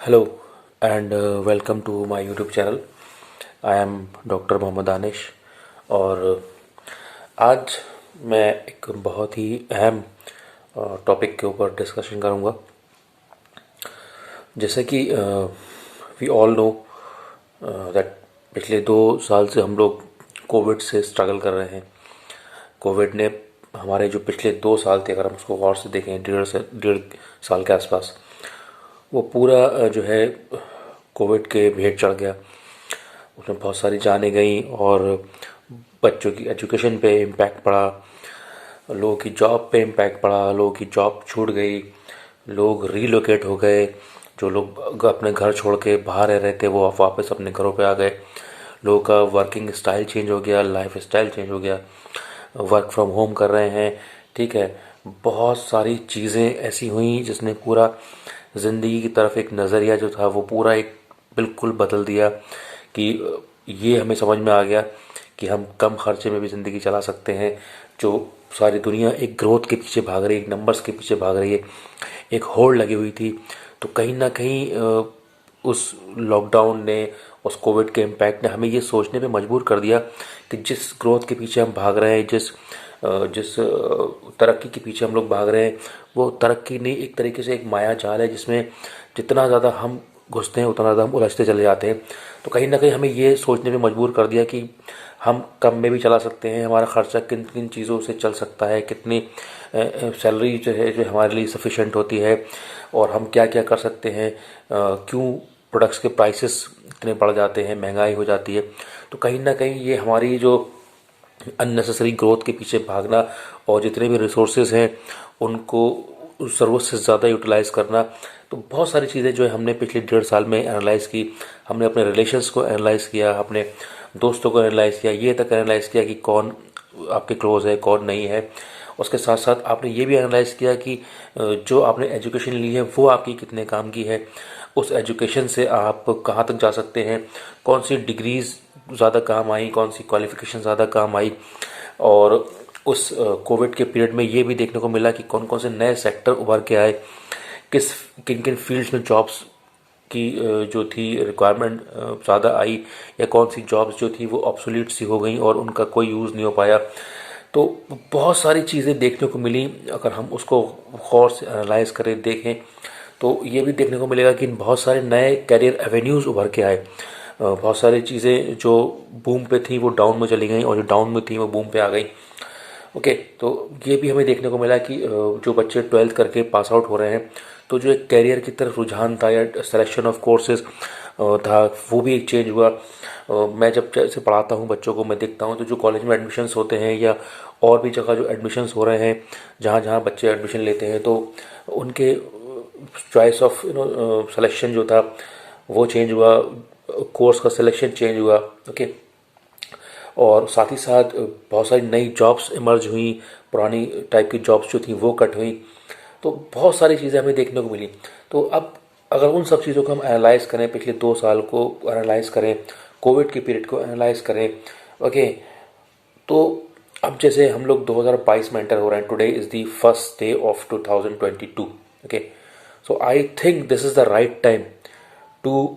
Hello and welcome to my YouTube channel. I am doctor Mohammad Danish और आज मैं एक बहुत ही अहम टॉपिक के ऊपर डिस्कशन करूंगा। जैसे कि वी ऑल नो दैट पिछले 2 साल से हम लोग कोविड से स्ट्रगल कर रहे हैं। कोविड ने हमारे जो पिछले 2 साल थे, अगर हम उसको गौर से देखें, 1.5 साल के आसपास, वो पूरा जो है कोविड के भेंट चढ़ गया। उसमें बहुत सारी जानें गई और बच्चों की एजुकेशन पे इम्पैक्ट पड़ा, लोगों की जॉब पे इम्पैक्ट पड़ा, लोगों की जॉब छूट गई, लोग रीलोकेट हो गए। जो लोग अपने घर छोड़ के बाहर रह रहे थे वो वापस अपने घरों पे आ गए। लोगों का वर्किंग स्टाइल चेंज हो गया, लाइफ स्टाइल चेंज हो गया, वर्क फ्रॉम होम कर रहे हैं। ठीक है, बहुत सारी चीज़ें ऐसी हुई जिसने पूरा ज़िंदगी की तरफ एक नज़रिया जो था वो पूरा एक बिल्कुल बदल दिया। कि ये हमें समझ में आ गया कि हम कम खर्चे में भी ज़िंदगी चला सकते हैं। जो सारी दुनिया एक ग्रोथ के पीछे भाग रही है, एक नंबर्स के पीछे भाग रही है, एक होड़ लगी हुई थी, तो कहीं ना कहीं उस लॉकडाउन ने, उस कोविड के इम्पैक्ट ने हमें ये सोचने पे मजबूर कर दिया कि जिस ग्रोथ के पीछे हम भाग रहे हैं, जिस तरक्की के पीछे हम लोग भाग रहे हैं, वो तरक्की नहीं, एक तरीके से एक माया जाल है जिसमें जितना ज़्यादा हम घुसते हैं उतना ज़्यादा हम उलझते चले जाते हैं। तो कहीं ना कहीं हमें ये सोचने पे मजबूर कर दिया कि हम कम में भी चला सकते हैं, हमारा खर्चा किन किन चीज़ों से चल सकता है, कितनी सैलरी जो है जो हमारे लिए सफिशेंट होती है, और हम क्या क्या कर सकते हैं, क्यों प्रोडक्ट्स के प्राइसेस इतने बढ़ जाते हैं, महंगाई हो जाती है। तो कहीं ना कहीं ये हमारी जो अननेसेसरी ग्रोथ के पीछे भागना और जितने भी रिसोर्सेज हैं उनको ज़रूरत से ज़्यादा यूटिलाइज़ करना, तो बहुत सारी चीज़ें जो है हमने पिछले 1.5 साल में एनालाइज़ की। हमने अपने रिलेशंस को एनालाइज़ किया, अपने दोस्तों को एनालाइज़ किया, ये तक एनालाइज़ किया कि कौन आपके क्लोज़ है, कौन नहीं है। उसके साथ साथ आपने ये भी एनालाइज़ किया कि जो आपने एजुकेशन ली है वो आपकी कितने काम की है, उस एजुकेशन से आप कहाँ तक जा सकते हैं, कौन सी डिग्रीज़ ज़्यादा काम आई, कौन सी क्वालिफ़िकेशन ज़्यादा काम आई। और उस कोविड के पीरियड में ये भी देखने को मिला कि कौन कौन से नए सेक्टर उभर के आए, किस किन किन फील्ड्स में जॉब्स की जो थी रिक्वायरमेंट ज़्यादा आई, या कौन सी जॉब्स जो थी वो ऑब्सोलीट सी हो गई और उनका कोई यूज़ नहीं हो पाया। तो बहुत सारी चीज़ें देखने को मिली। अगर हम उसको गौर से एनालाइज करें, देखें, तो ये भी देखने को मिलेगा कि बहुत सारे नए कैरियर एवेन्यूज़ उभर के आए। बहुत सारी चीज़ें जो बूम पे थी वो डाउन में चली गई, और जो डाउन में थी वो बूम पे आ गई। ओके, तो ये भी हमें देखने को मिला कि जो बच्चे 12th करके पास आउट हो रहे हैं, तो जो एक कैरियर की तरफ रुझान था या सिलेक्शन ऑफ कोर्सेज था, वो भी एक चेंज हुआ। मैं जब जैसे पढ़ाता हूँ बच्चों को, मैं देखता हूँ तो जो कॉलेज में एडमिशन्स होते हैं या और भी जगह जो एडमिशन्स हो रहे हैं, जहाँ जहाँ बच्चे एडमिशन लेते हैं, तो उनके चॉइस ऑफ सिलेक्शन जो था वो चेंज हुआ, कोर्स का सिलेक्शन चेंज हुआ। ओके, और साथ ही साथ बहुत सारी नई जॉब्स इमर्ज हुई, पुरानी टाइप की जॉब्स जो थी वो कट हुई। तो बहुत सारी चीज़ें हमें देखने को मिली। तो अब अगर उन सब चीज़ों को हम एनालाइज करें, पिछले 2 साल को एनालाइज करें, कोविड के पीरियड को एनालाइज करें, ओके, तो अब जैसे हम लोग 2022 में एंटर हो रहे हैं, today is the first day of 2022। Okay, so I think this is the right time to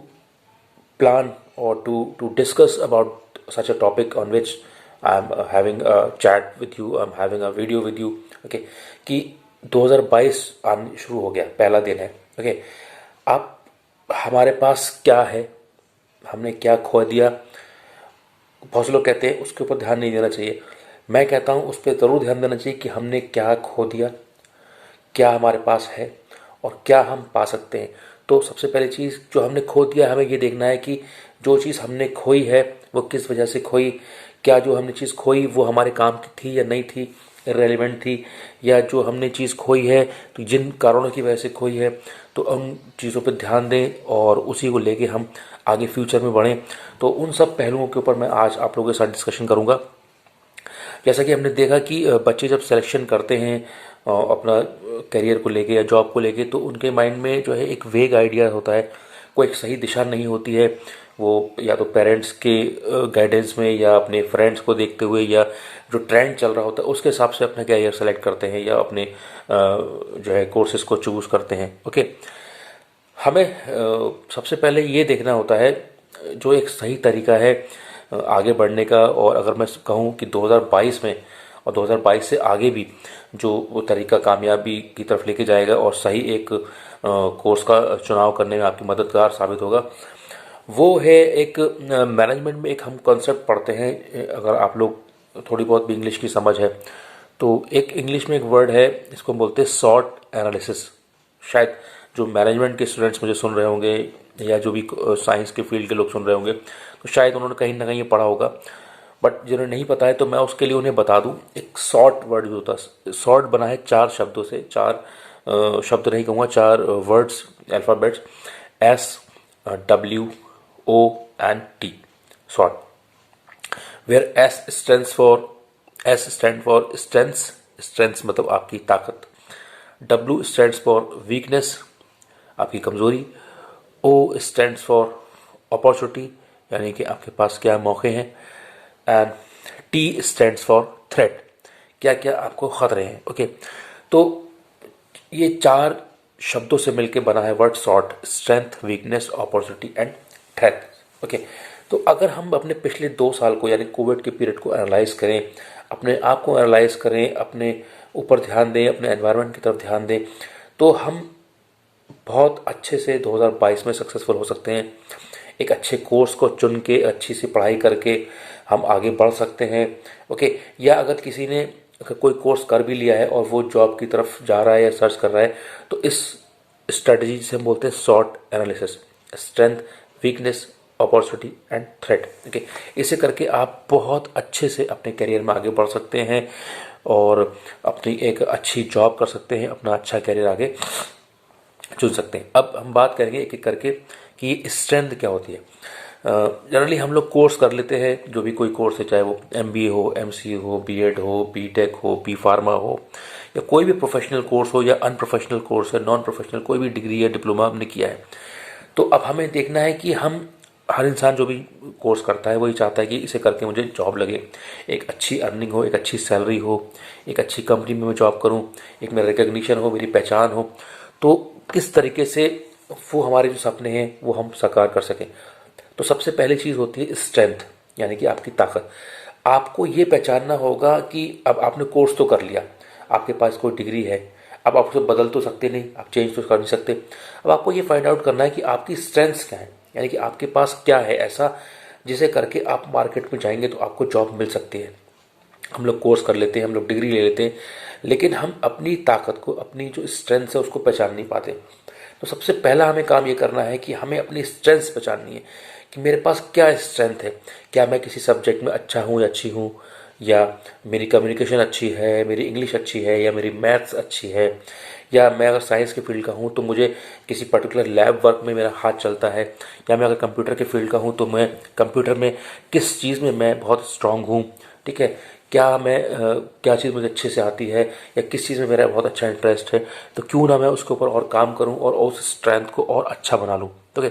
plan or to discuss about such a topic on which I'm having a chat with you, I'm having a video with you. Okay, कि 2022 आने शुरू हो गया, पहला दिन है। Okay, अब हमारे पास क्या है, हमने क्या खो दिया। बहुत से लोग कहते हैं उसके ऊपर ध्यान नहीं देना चाहिए, मैं कहता हूँ उस पर ज़रूर ध्यान देना चाहिए कि हमने क्या खो दिया, क्या हमारे पास है, और क्या हम पा सकते हैं। तो सबसे पहली चीज़ जो हमने खो दिया, हमें ये देखना है कि जो चीज़ हमने खोई है वो किस वजह से खोई। क्या जो हमने चीज़ खोई वो हमारे काम की थी या नहीं थी, रेलिवेंट थी, या जो हमने चीज़ खोई है तो जिन कारणों की वजह से खोई है, तो उन चीज़ों पर ध्यान दें और उसी को लेके हम आगे फ्यूचर में बढ़ें। तो उन सब पहलुओं के ऊपर मैं आज आप लोगों के साथ डिस्कशन करूँगा। जैसा कि हमने देखा कि बच्चे जब सिलेक्शन करते हैं अपना करियर को लेके या जॉब को लेके, तो उनके माइंड में जो है एक वेग आइडिया होता है, कोई एक सही दिशा नहीं होती है। वो या तो पेरेंट्स के गाइडेंस में या अपने फ्रेंड्स को देखते हुए या जो ट्रेंड चल रहा होता है उसके हिसाब से अपना करियर सेलेक्ट करते हैं या अपने जो है कोर्सेज को चूज़ करते हैं। ओके, हमें सबसे पहले ये देखना होता है जो एक सही तरीका है आगे बढ़ने का। और अगर मैं कहूँ कि 2022 में और 2022 से आगे भी जो वो तरीका कामयाबी की तरफ लेके जाएगा और सही एक कोर्स का चुनाव करने में आपकी मददगार साबित होगा, वो है एक मैनेजमेंट में एक हम कॉन्सेप्ट पढ़ते हैं। अगर आप लोग थोड़ी बहुत भी इंग्लिश की समझ है तो एक इंग्लिश में एक वर्ड है, इसको हम बोलते हैं सॉर्ट एनालिसिस। शायद जो मैनेजमेंट के स्टूडेंट्स मुझे सुन रहे होंगे या जो भी साइंस के फील्ड के लोग सुन रहे होंगे तो शायद उन्होंने कहीं ना कहीं ये पढ़ा होगा, बट जिन्हें नहीं पता है तो मैं उसके लिए उन्हें बता दूं। एक सॉर्ट वर्ड जो होता है, सॉर्ट बना है 4 शब्दों से, 4 शब्द नहीं कहूँगा, 4 words, alphabets, SWOT, SWOT. Where S stand for strength मतलब आपकी ताकत, W स्टैंड्स फॉर वीकनेस, आपकी कमज़ोरी, O स्टैंड्स फॉर अपॉर्चुनिटी यानी कि आपके पास क्या मौके हैं, and T stands for threat, क्या क्या आपको खतरे हैं। ओके, तो ये 4 शब्दों से मिलकर बना है word sort, strength, weakness, opportunity and threat. Okay, तो अगर हम अपने पिछले 2 साल को यानी कोविड के पीरियड को एनालाइज करें, अपने आप को एनालाइज करें, अपने ऊपर ध्यान दें, अपने एनवायरनमेंट की तरफ ध्यान दें, तो हम बहुत अच्छे से 2022 में सक्सेसफुल हो सकते हैं। एक अच्छे कोर्स को चुन के अच्छी सी पढ़ाई करके हम आगे बढ़ सकते हैं। ओके, या अगर किसी ने अगर कोई कोर्स कर भी लिया है और वो जॉब की तरफ जा रहा है या सर्च कर रहा है तो इस स्ट्रेटजी से हम बोलते हैं sort analysis, strength, weakness, opportunity and threat. Okay, इसे करके आप बहुत अच्छे से अपने करियर में आगे बढ़ सकते हैं और अपनी एक अच्छी जॉब कर सकते हैं, अपना अच्छा करियर आगे चुन सकते हैं। अब हम बात करेंगे एक एक करके कि स्ट्रेंथ क्या होती है। जनरली हम लोग कोर्स कर लेते हैं, जो भी कोई कोर्स है, चाहे वो MBA हो, MCA हो, B.Ed हो, B.Tech हो, B फार्मा हो, या कोई भी प्रोफेशनल कोर्स हो या अनप्रोफेशनल कोर्स है, नॉन प्रोफेशनल कोई भी डिग्री या डिप्लोमा हमने किया है। तो अब हमें देखना है कि हम हर इंसान जो भी कोर्स करता है वही चाहता है कि इसे करके मुझे जॉब लगे, एक अच्छी अर्निंग हो, एक अच्छी सैलरी हो, एक अच्छी कंपनी में मैं जॉब करूं, एक मेरा रिकग्निशन हो, मेरी पहचान हो। तो किस तरीके से वो हमारे जो सपने हैं वो हम साकार कर सकें। तो सबसे पहली चीज़ होती है स्ट्रेंथ, यानी कि आपकी ताकत। आपको ये पहचानना होगा कि अब आपने कोर्स तो कर लिया, आपके पास कोई डिग्री है, अब आप उसे बदल तो सकते नहीं, आप चेंज तो कर नहीं सकते। अब आपको ये फाइंड आउट करना है कि आपकी स्ट्रेंथ्स क्या है, यानी कि आपके पास क्या है ऐसा जिसे करके आप मार्केट में जाएंगे तो आपको जॉब मिल सकती है। हम लोग कोर्स कर लेते हैं, हम लोग डिग्री ले लेते हैं, लेकिन हम अपनी ताकत को, अपनी जो स्ट्रेंथ है उसको पहचान नहीं पाते। तो सबसे पहला हमें काम ये करना है कि हमें अपनी स्ट्रेंथ्स पहचाननी है कि मेरे पास क्या स्ट्रेंथ है। क्या मैं किसी सब्जेक्ट में अच्छा हूँ या अच्छी हूँ, या मेरी कम्युनिकेशन अच्छी है, मेरी इंग्लिश अच्छी है, या मेरी मैथ्स अच्छी है, या मैं अगर साइंस के फील्ड का हूँ तो मुझे किसी पर्टिकुलर लैब वर्क में मेरा हाथ चलता है, या मैं अगर कंप्यूटर के फील्ड का हूँ तो मैं कंप्यूटर में किस चीज़ में मैं बहुत स्ट्रांग हूँ। ठीक है, क्या चीज़ मुझे अच्छे से आती है, या किस चीज़ में मेरा बहुत अच्छा इंटरेस्ट है, तो क्यों ना मैं उसके ऊपर और काम करूं और उस स्ट्रेंथ को और अच्छा बना लूं। ठीक है,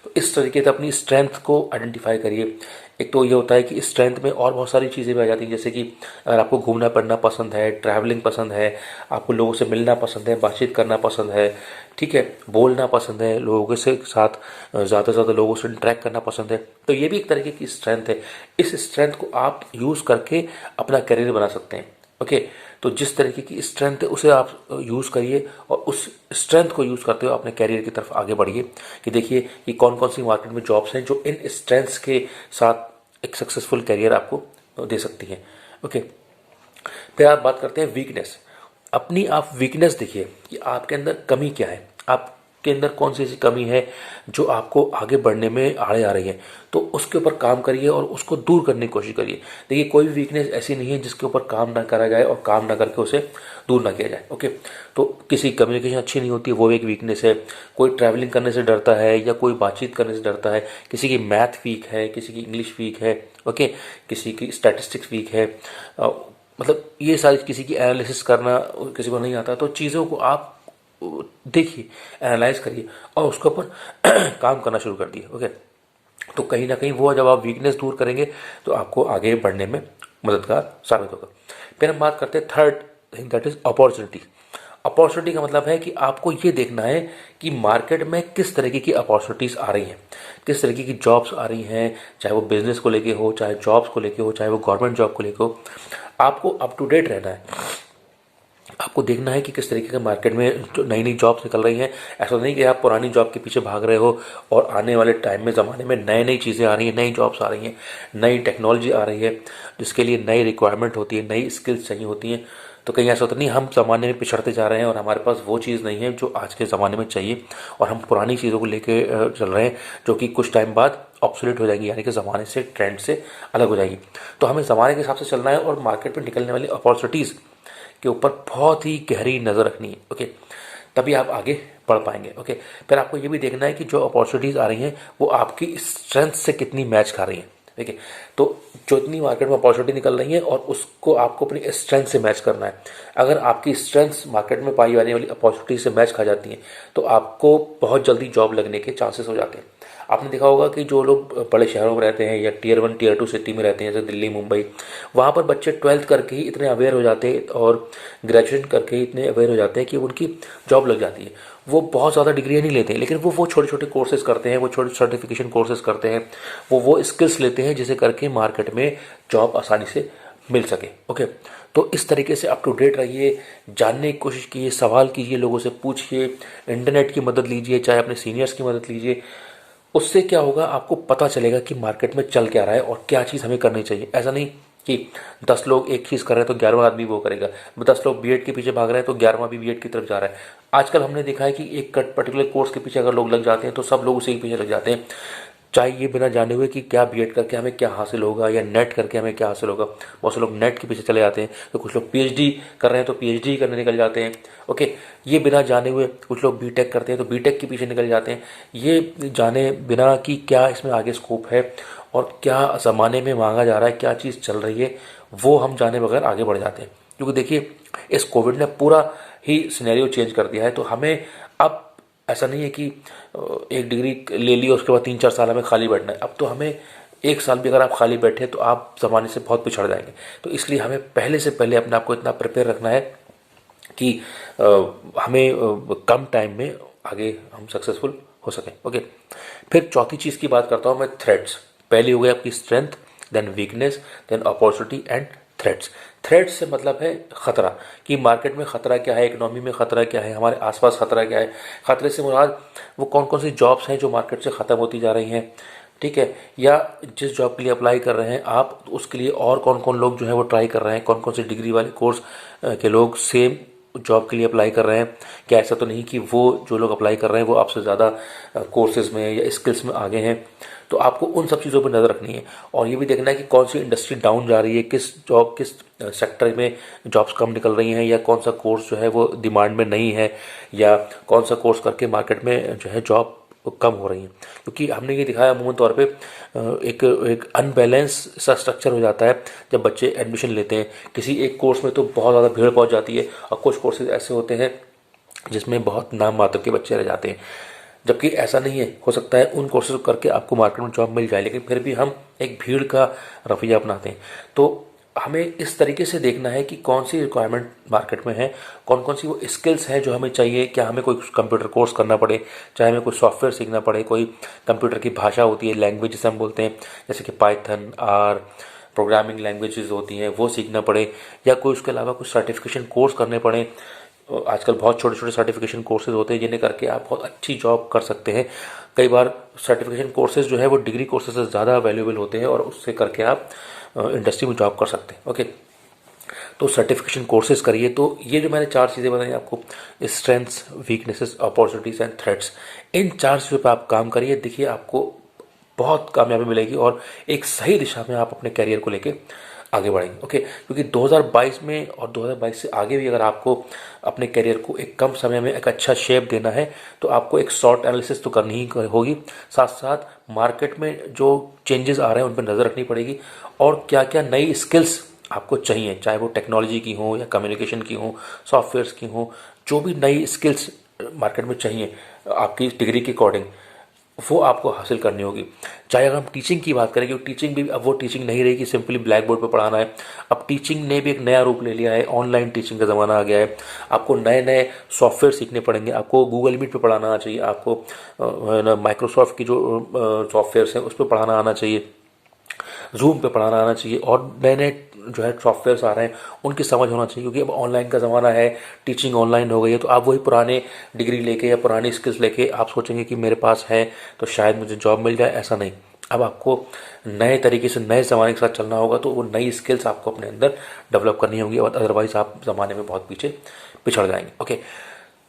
तो इस तरीके से अपनी स्ट्रेंथ को आइडेंटिफाई करिए। एक तो ये होता है कि स्ट्रेंथ में और बहुत सारी चीज़ें भी आ जाती हैं, जैसे कि अगर आपको घूमना फिरना पसंद है, ट्रैवलिंग पसंद है, आपको लोगों से मिलना पसंद है, बातचीत करना पसंद है, ठीक है, बोलना पसंद है, लोगों के साथ ज़्यादा से ज़्यादा लोगों से इंटरेक्ट करना पसंद है, तो ये भी एक तरीके की स्ट्रेंथ है। इस स्ट्रेंथ को आप यूज़ करके अपना करियर बना सकते हैं। ओके, तो जिस तरीके की स्ट्रेंथ है उसे आप यूज़ करिए और उस स्ट्रेंथ को यूज़ करते हुए अपने करियर की तरफ आगे बढ़िए कि देखिए कि कौन कौन सी मार्केट में जॉब्स हैं जो इन स्ट्रेंथ्स के साथ एक सक्सेसफुल करियर आपको दे सकती हैं। ओके, फिर आप बात करते हैं वीकनेस। अपनी आप वीकनेस देखिए कि आपके अंदर कमी क्या है, आपके अंदर कौन सी ऐसी कमी है जो आपको आगे बढ़ने में आड़े आ रही है, तो उसके ऊपर काम करिए और उसको दूर करने की कोशिश करिए। देखिए, कोई भी वीकनेस ऐसी नहीं है जिसके ऊपर काम ना करा जाए और काम ना करके उसे दूर ना किया जाए। ओके, तो किसी कम्युनिकेशन अच्छी नहीं होती, वो एक वीकनेस है। कोई ट्रैवलिंग करने से डरता है या कोई बातचीत करने से डरता है, किसी की मैथ वीक है, किसी की इंग्लिश वीक है, ओके, किसी की स्टैटिस्टिक्स वीक है, मतलब ये सारी, किसी की एनालिसिस करना किसी को नहीं आता, तो चीज़ों को आप देखिए, एनालाइज करिए और उसके ऊपर काम करना शुरू कर दिए। ओके, तो कहीं ना कहीं वो जब आप वीकनेस दूर करेंगे तो आपको आगे बढ़ने में मददगार साबित होगा। फिर हम बात करते हैं third thing, that is opportunity. Opportunity का मतलब है कि आपको ये देखना है कि मार्केट में किस तरीके की अपॉर्चुनिटीज़ आ रही हैं, किस तरीके की जॉब्स आ रही हैं, चाहे वो बिजनेस को लेके हो, चाहे जॉब्स को लेके हो, चाहे वो गवर्नमेंट जॉब को लेके हो। आपको अप टू डेट रहना है। आपको देखना है कि किस तरीके के मार्केट में जो नई नई जॉब्स निकल रही हैं। ऐसा नहीं कि आप पुरानी जॉब के पीछे भाग रहे हो और आने वाले टाइम में ज़माने में नई नई चीज़ें आ रही हैं, नई जॉब्स आ रही हैं, नई टेक्नोलॉजी आ रही है, जिसके लिए नई रिक्वायरमेंट होती है, नई स्किल्स चाहिए होती हैं। तो कहीं ऐसा होता नहीं हम ज़माने में पिछड़ते जा रहे हैं और हमारे पास वो चीज़ नहीं है जो आज के ज़माने में चाहिए, और हम पुरानी चीज़ों को लेके चल रहे हैं जो कि कुछ टाइम बाद ऑब्सोलेट हो जाएगी, यानी कि ज़माने से, ट्रेंड से अलग हो जाएगी। तो हमें ज़माने के हिसाब से चलना है और मार्केट में निकलने वाली अपॉर्चुनिटीज़ के ऊपर बहुत ही गहरी नज़र रखनी है। ओके, तभी आप आगे बढ़ पाएंगे। ओके, फिर आपको ये भी देखना है कि जो अपॉर्चुनिटीज़ आ रही हैं वो आपकी स्ट्रेंथ से कितनी मैच खा रही हैं। ठीक है, तो जो इतनी मार्केट में अपॉर्चुनिटी निकल रही है और उसको आपको अपनी स्ट्रेंथ से मैच करना है। अगर आपकी स्ट्रेंथ्स मार्केट में पाई जाने वाली अपॉर्चुनिटी से मैच खा जाती हैं तो आपको बहुत जल्दी जॉब लगने के चांसेस हो जाते हैं। आपने देखा होगा कि जो लोग बड़े शहरों में रहते हैं या टियर 1 टियर 2 सिटी में रहते हैं, जैसे दिल्ली, मुंबई, वहाँ पर बच्चे 12th करके ही इतने अवेयर हो जाते हैं और ग्रेजुएशन करके ही इतने अवेयर हो जाते हैं कि उनकी जॉब लग जाती है। वो बहुत ज़्यादा डिग्रियाँ नहीं लेते हैं, लेकिन वो छोटे छोटे कोर्सेज करते हैं, वो छोटे सर्टिफिकेशन कोर्सेज करते हैं, वो स्किल्स लेते हैं जिसे करके मार्केट में जॉब आसानी से मिल सके। ओके, तो इस तरीके से अप टू डेट रहिए, जानने की कोशिश कीजिए, सवाल कीजिए, लोगों से पूछिए, इंटरनेट की मदद लीजिए, चाहे अपने सीनियर्स की मदद लीजिए। उससे क्या होगा, आपको पता चलेगा कि मार्केट में चल क्या रहा है और क्या चीज़ हमें करनी चाहिए। ऐसा नहीं कि 10 लोग एक चीज़ कर रहे हैं तो 11वां आदमी वो करेगा, 10 लोग बीएड के पीछे भाग रहे हैं तो 11वां भी बीएड की तरफ जा रहा है। आजकल हमने देखा है कि एक पर्टिकुलर कोर्स के पीछे अगर लोग लग जाते हैं तो सब लोग उसी के पीछे लग जाते हैं, चाहे ये बिना जाने हुए कि क्या बीएड करके हमें क्या हासिल होगा या नेट करके हमें क्या हासिल होगा। बहुत से लोग नेट के पीछे चले जाते हैं, तो कुछ लोग पीएचडी कर रहे हैं तो पीएचडी करने निकल जाते हैं। ओके, ये बिना जाने हुए कुछ लोग बीटेक करते हैं तो बीटेक के पीछे निकल जाते हैं, ये जाने बिना कि क्या इसमें आगे स्कोप है और क्या ज़माने में मांगा जा रहा है, क्या चीज़ चल रही है, वो हम जाने बगैर आगे बढ़ जाते हैं। क्योंकि देखिए, इस कोविड ने पूरा ही सिनेरियो चेंज कर दिया है। तो हमें अब ऐसा नहीं है कि एक डिग्री ले ली और उसके बाद 3-4 साल हमें खाली बैठना है। अब तो हमें 1 साल भी अगर आप खाली बैठे तो आप ज़माने से बहुत पिछड़ जाएंगे। तो इसलिए हमें पहले से पहले अपने आप को इतना प्रिपेयर रखना है कि हमें कम टाइम में आगे हम सक्सेसफुल हो सकें। ओके, फिर चौथी चीज़ की बात करता हूँ मैं, थ्रेट्स। पहली हो गई आपकी strength, then weakness, then opportunity and threats. Threats से मतलब है खतरा, कि मार्केट में खतरा क्या है, इकोनॉमी में खतरा क्या है, हमारे आसपास खतरा क्या है। खतरे से मुराद वो कौन कौन सी जॉब्स हैं जो मार्केट से ख़त्म होती जा रही हैं, ठीक है, या जिस जॉब के लिए अप्लाई कर रहे हैं आप उसके लिए और कौन कौन लोग जो है वो ट्राई कर रहे हैं, कौन कौन से डिग्री वाले कोर्स के लोग सेम जॉब के लिए अप्लाई कर रहे हैं। क्या ऐसा तो नहीं कि वो जो लोग अप्लाई कर रहे हैं वो आपसे ज़्यादा कोर्सेज में या स्किल्स में आगे हैं। तो आपको उन सब चीज़ों पर नज़र रखनी है और ये भी देखना है कि कौन सी इंडस्ट्री डाउन जा रही है, किस सेक्टर में जॉब्स कम निकल रही हैं, या कौन सा कोर्स जो है वो डिमांड में नहीं है, या कौन सा कोर्स करके मार्केट में जो है जॉब कम हो रही है। क्योंकि हमने ये दिखाया अमूमन तौर पे एक अनबैलेंस सा स्ट्रक्चर हो जाता है जब बच्चे एडमिशन लेते हैं किसी एक कोर्स में, तो बहुत ज़्यादा भीड़ पहुंच जाती है, और कुछ कोर्सेज ऐसे होते हैं जिसमें बहुत नाम मात्र के बच्चे रह जाते हैं। जबकि ऐसा नहीं है, हो सकता है उन कोर्सेज करके आपको मार्केट में जॉब मिल जाए, लेकिन फिर भी हम एक भीड़ का रवैया अपनाते हैं। तो हमें इस तरीके से देखना है कि कौन सी रिक्वायरमेंट मार्केट में है, कौन कौन सी वो स्किल्स हैं जो हमें चाहिए। क्या हमें कोई कंप्यूटर कोर्स करना पड़े, चाहे हमें कोई सॉफ्टवेयर सीखना पड़े, कोई कंप्यूटर की भाषा होती है, लैंग्वेज जिसे हम बोलते हैं, जैसे कि पाइथन, आर, प्रोग्रामिंग लैंग्वेजेस होती हैं, वो सीखना पड़े, या कोई उसके अलावा कुछ सर्टिफिकेशन कोर्स करने पड़े। आजकल बहुत छोटे छोटे सर्टिफिकेशन कोर्सेज होते हैं जिन्हें करके आप बहुत अच्छी जॉब कर सकते हैं। कई बार सर्टिफिकेशन कोर्सेज जो है वो डिग्री कोर्सेज से ज़्यादा वैल्यूएबल होते हैं और उससे करके आप इंडस्ट्री में जॉब कर सकते हैं। ओके, तो सर्टिफिकेशन कोर्सेज करिए। तो ये जो मैंने 4 चीज़ें बताई आपको, strengths, weaknesses, opportunities and threats, इन 4 चीज़ों पर आप काम करिए। देखिए आपको बहुत कामयाबी मिलेगी और एक सही दिशा में आप अपने करियर को लेके आगे बढ़ेंगे। ओके, क्योंकि 2022 में और 2022 से आगे भी अगर आपको अपने करियर को एक कम समय में एक अच्छा शेप देना है तो आपको एक शॉर्ट एनालिसिस तो करनी ही होगी, साथ साथ मार्केट में जो चेंजेस आ रहे हैं उन पर नज़र रखनी पड़ेगी और क्या क्या नई स्किल्स आपको चाहिए, चाहे वो टेक्नोलॉजी की हो या कम्युनिकेशन की हो, सॉफ्टवेयर्स की हो, जो भी नई स्किल्स मार्केट में चाहिए आपकी डिग्री के अकॉर्डिंग, वो आपको हासिल करनी होगी। चाहे अगर हम टीचिंग की बात करें, क्योंकि टीचिंग भी अब वो टीचिंग नहीं रही कि सिंपली ब्लैक बोर्ड पर पढ़ाना है। अब टीचिंग ने भी एक नया रूप ले लिया है, ऑनलाइन टीचिंग का ज़माना आ गया है। आपको नए नए सॉफ्टवेयर सीखने पड़ेंगे, आपको गूगल मीट पे पढ़ाना आना चाहिए, आपको माइक्रोसॉफ्ट की जो सॉफ्टवेयर्स हैं उस पर पढ़ाना आना चाहिए, जूम पे पढ़ाना आना चाहिए, और नए नए जो है सॉफ्टवेयर्स आ रहे हैं उनकी समझ होना चाहिए, क्योंकि अब ऑनलाइन का ज़माना है, टीचिंग ऑनलाइन हो गई है। तो आप वही पुराने डिग्री लेके या पुरानी स्किल्स लेके आप सोचेंगे कि मेरे पास है तो शायद मुझे जॉब मिल जाए, ऐसा नहीं। अब आपको नए तरीके से नए ज़माने के साथ चलना होगा, तो वो नई स्किल्स आपको अपने अंदर डेवलप करनी होंगी, और अदरवाइज़ आप ज़माने में बहुत पीछे पिछड़ जाएंगे। ओके,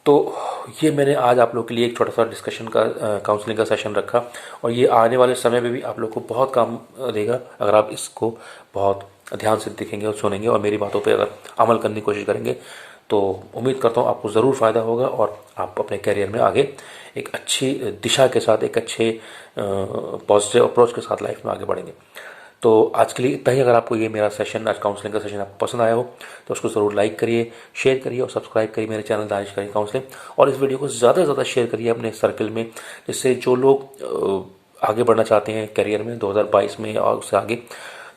तो ये मैंने आज आप लोग के लिए एक छोटा सा डिस्कशन का काउंसलिंग का सेशन रखा, और ये आने वाले समय में भी आप लोग को बहुत काम देगा अगर आप इसको बहुत ध्यान से देखेंगे और सुनेंगे और मेरी बातों पे अगर अमल करने की कोशिश करेंगे। तो उम्मीद करता हूँ आपको ज़रूर फ़ायदा होगा और आप अपने करियर में आगे एक अच्छी दिशा के साथ, एक अच्छे पॉजिटिव अप्रोच के साथ लाइफ में आगे बढ़ेंगे। तो आज के लिए इतना ही। अगर आपको ये मेरा सेशन, आज काउंसलिंग का सेशन आपको पसंद आया हो तो उसको ज़रूर लाइक करिए, शेयर करिए और सब्सक्राइब करिए मेरे चैनल दानिश करिए काउंसलिंग। और इस वीडियो को ज़्यादा से ज़्यादा शेयर करिए अपने सर्कल में, जिससे जो लोग आगे बढ़ना चाहते हैं करियर में 2022 में और उससे आगे,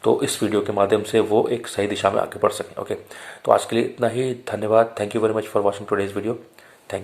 तो इस वीडियो के माध्यम से वो एक सही दिशा में आगे बढ़ सकें। ओके, तो आज के लिए इतना ही। धन्यवाद। Thank you very much for watching today's video. Thank you.